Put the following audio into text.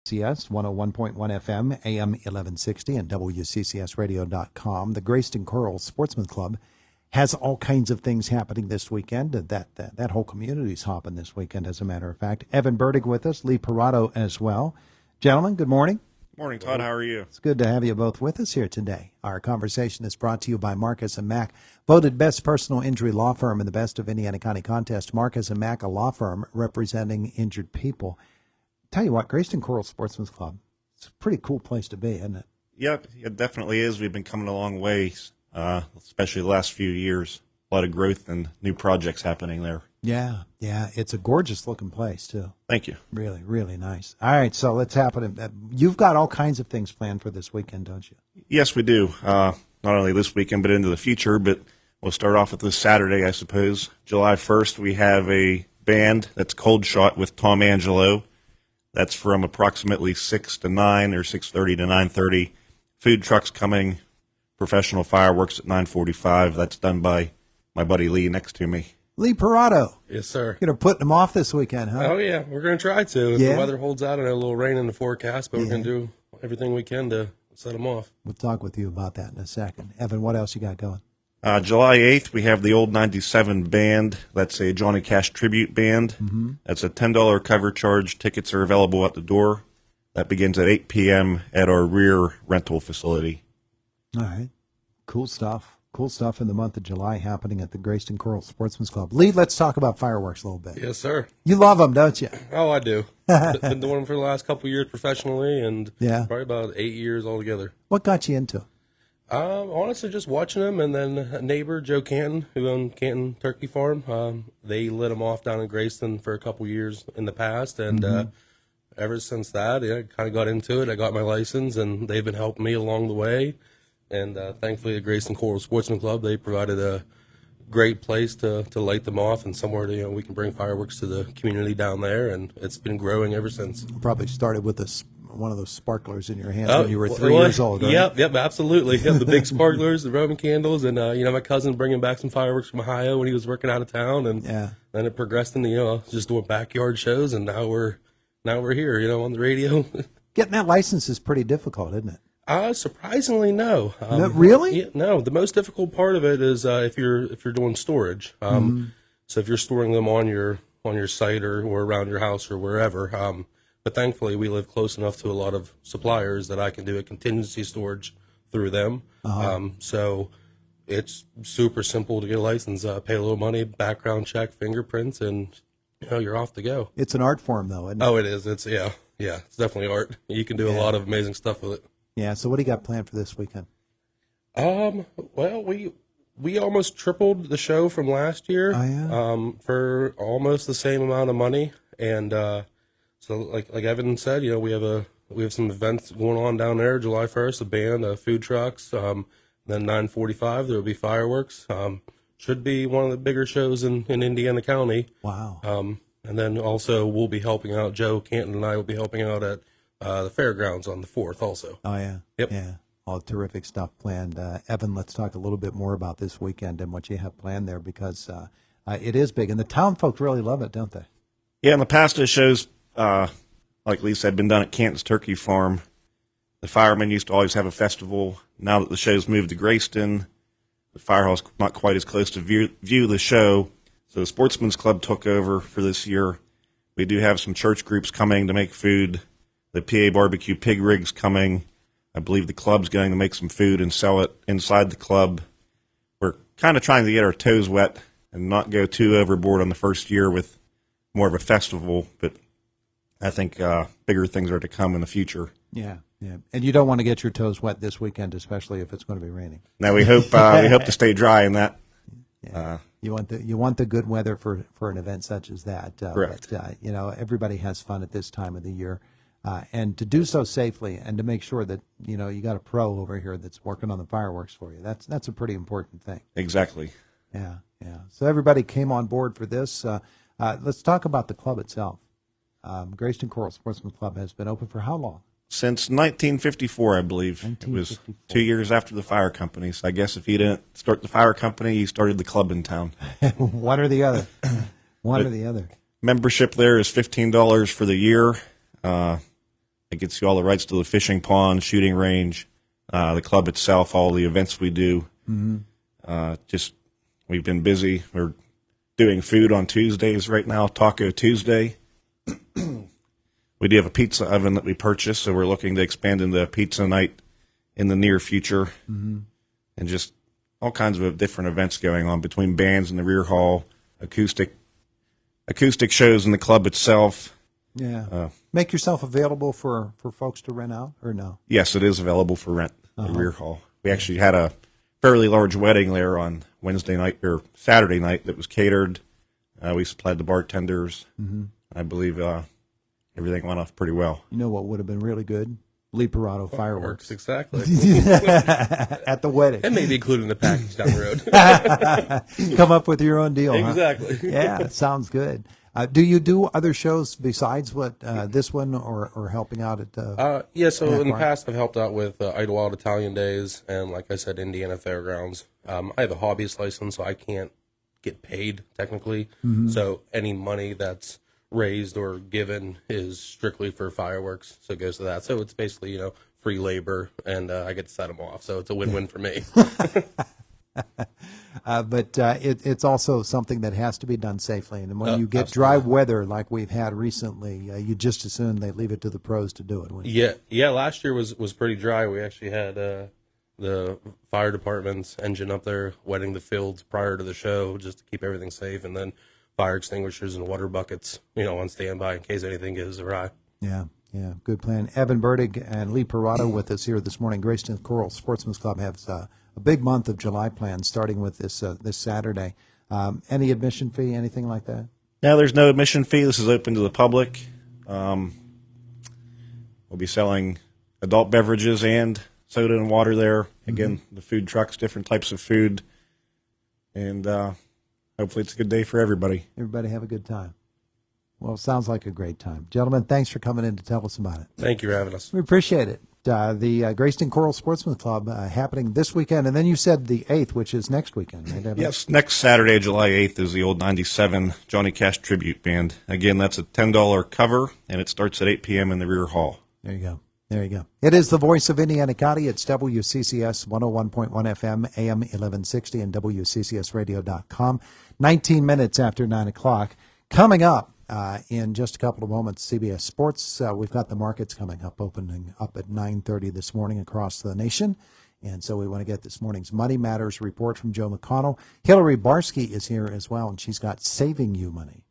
CS 101.1 FM, AM 1160, and WCCSradio.com. The Graceton-Coral Sportsmans Club has all kinds of things happening this weekend. That whole community's hopping this weekend, as a matter of fact. Evan Bertig with us, Lee Paratto as well. Gentlemen, good morning. Morning, Todd. How are you? It's good to have you both with us here today. Our conversation is brought to you by Marcus & Mack, voted best personal injury law firm in the Best of Indiana County contest. Marcus & Mack, a law firm representing injured people. Tell you what, Graceton-Coral Sportsmans Club, it's a pretty cool place to be, isn't it? Yep, it definitely is. We've been coming a long way, especially the last few years. A lot of growth and new projects happening there. Yeah, it's a gorgeous-looking place, too. Thank you. Really, really nice. All right, so let's happen. You've got all kinds of things planned for this weekend, don't you? Yes, we do. Not only this weekend, but into the future. But we'll start off with this Saturday, I suppose. July 1st, we have a band that's Cold Shot with Tom Angelo. That's from approximately 6 to 9 or 6:30 to 9:30. Food trucks coming, professional fireworks at 9:45. That's done by my buddy Lee next to me. Lee Paratto. Yes, sir. You're going to put them off this weekend, huh? Oh, yeah. We're going to try to. If the weather holds out, and a little rain in the forecast, but we're going to do everything we can to set them off. We'll talk with you about that in a second. Evan, what else you got going? July 8th, we have the Old 97 Band. That's a Johnny Cash tribute band. Mm-hmm. That's a $10 cover charge. Tickets are available at the door. That begins at 8 p.m. at our rear rental facility. All right. Cool stuff. Cool stuff in the month of July happening at the Graceton-Coral Sportsmans Club. Lee, let's talk about fireworks a little bit. Yes, sir. You love them, don't you? Oh, I do. Been doing them for the last couple of years professionally, and probably about 8 years altogether. What got you into it? Honestly, just watching them, and then a neighbor, Joe Canton, who owned Canton Turkey Farm, they lit them off down in Graceton for a couple years in the past, and ever since that, I kind of got into it. I got my license, and they've been helping me along the way, and thankfully, the Graceton-Coral Sportsman Club, they provided a great place to light them off, and somewhere to, we can bring fireworks to the community down there, and it's been growing ever since. Probably started with one of those sparklers in your hands when you were 3 years old, right? Yep, absolutely. The big sparklers, the Roman candles, and my cousin bringing back some fireworks from Ohio when he was working out of town, and then it progressed into just doing backyard shows, and now we're here, on the radio. Getting that license is pretty difficult, isn't it? Surprisingly, no. No, really? No. The most difficult part of it is if you're doing storage. So if you're storing them on your site or around your house or wherever. But thankfully, we live close enough to a lot of suppliers that I can do a contingency storage through them. So it's super simple to get a license. Pay a little money, background check, fingerprints, and you're off to go. It's an art form, though, isn't it? Oh, it is. It's it's definitely art. You can do a lot of amazing stuff with it. Yeah. So what do you got planned for this weekend? Well, we almost tripled the show from last year. Oh, yeah? For almost the same amount of money, and so like Evan said, we have some events going on down there. July 1st, a band, food trucks. Then 9:45, there will be fireworks. Should be one of the bigger shows in Indiana County. Wow. And then also we'll be helping out. Joe Canton and I will be helping out at the fairgrounds on the 4th also. Oh, yeah. Yep. Yeah. All terrific stuff planned. Evan, let's talk a little bit more about this weekend and what you have planned there, because it is big, and the town folk really love it, don't they? Yeah, in the past, the shows, like Lee said, been done at Canton's Turkey Farm. The firemen used to always have a festival. Now that the show's moved to Graceton, the firehouse not quite as close to view the show, so the Sportsman's Club took over for this year. We do have some church groups coming to make food. The PA Barbecue Pig Rig's coming. I believe the club's going to make some food and sell it inside the club. We're kind of trying to get our toes wet and not go too overboard on the first year with more of a festival, but I think bigger things are to come in the future. Yeah. And you don't want to get your toes wet this weekend, especially if it's going to be raining. Now we hope to stay dry in that. Yeah. You want the good weather for an event such as that. Correct. But, everybody has fun at this time of the year, and to do so safely and to make sure that you got a pro over here that's working on the fireworks for you. That's a pretty important thing. Exactly. Yeah. So everybody came on board for this. Let's talk about the club itself. Graceton-Coral Sportsmans Club has been open for how long? Since 1954, I believe. It was 2 years after the fire company. So I guess if you didn't start the fire company, you started the club in town. One or the other. One or the other. Membership there is $15 for the year. It gets you all the rights to the fishing pond, shooting range, the club itself, all the events we do. Just we've been busy. We're doing food on Tuesdays right now, Taco Tuesday. We do have a pizza oven that we purchased, so we're looking to expand into pizza night in the near future. And just all kinds of different events going on between bands in the rear hall, acoustic shows in the club itself. Yeah. Make yourself available for folks to rent out, or no? Yes, it is available for rent, the rear hall. We actually had a fairly large wedding there on Wednesday night or Saturday night that was catered. We supplied the bartenders. I believe everything went off pretty well. You know what would have been really good? Lee Paratto fireworks. Exactly. At the wedding. And maybe including the package down the road. Come up with your own deal, Exactly. Huh? Yeah, sounds good. Do you do other shows besides what this one, or helping out at? Yeah, so in the past I've helped out with Idlewild Italian Days and, like I said, Indiana Fairgrounds. I have a hobbyist license, so I can't get paid technically. So any money that's raised or given is strictly for fireworks, so it goes to that. So it's basically, free labor, and I get to set them off. So it's a win-win for me. But it's also something that has to be done safely. And when you get absolutely. dry weather like we've had recently, you just as soon they leave it to the pros to do it. wouldn't you? Yeah. Last year was pretty dry. We actually had the fire department's engine up there wetting the fields prior to the show just to keep everything safe, and then fire extinguishers and water buckets, on standby in case anything goes awry. Yeah, good plan. Evan Bertig and Lee Paratto with us here this morning. Graceton-Coral Sportsmans Club has a big month of July planned, starting with this Saturday. Any admission fee, anything like that? No, there's no admission fee. This is open to the public. We'll be selling adult beverages and soda and water there. Again, the food trucks, different types of food. And hopefully it's a good day for everybody. Everybody have a good time. Well, it sounds like a great time. Gentlemen, thanks for coming in to tell us about it. Thank you for having us. We appreciate it. The Graceton-Coral Sportsmans Club happening this weekend, and then you said the 8th, which is next weekend, right, Evan? Yes, next Saturday, July 8th, is the old 97 Johnny Cash Tribute Band. Again, that's a $10 cover, and it starts at 8 p.m. in the rear hall. There you go. It is the voice of Indiana County. It's WCCS 101.1 FM, AM 1160, and WCCSradio.com. 19 minutes after 9 o'clock. Coming up in just a couple of moments, CBS Sports. We've got the markets coming up, opening up at 9:30 this morning across the nation. And so we want to get this morning's Money Matters report from Joe McConnell. Hillary Barsky is here as well, and she's got Saving You Money.